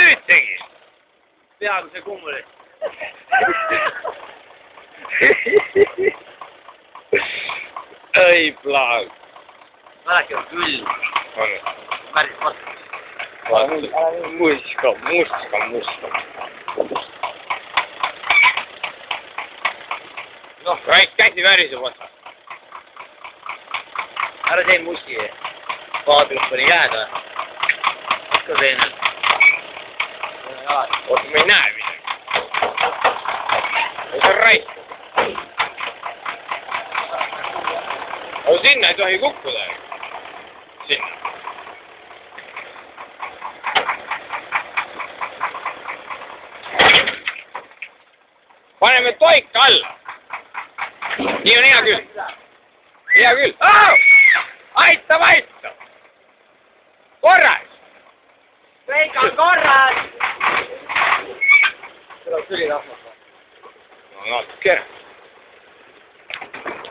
nüüd tegi? Peaaegu see kummuli. Ei plaan. Alati on külm. On. Päris mõttes. Muska. Noh, käsi väriseb otsas. Ära tee musi. Vaadrus pani jääda. Ikka teine. Oota, me ei näe midagi. See on raisk. Aga sinna ei tohi kukkuda. Sinna. Paneme toika alla. Nii on hea küll. Hea küll. Aitab! Korras! Kõik on korras! Seda on tüli rahvas. No natuke.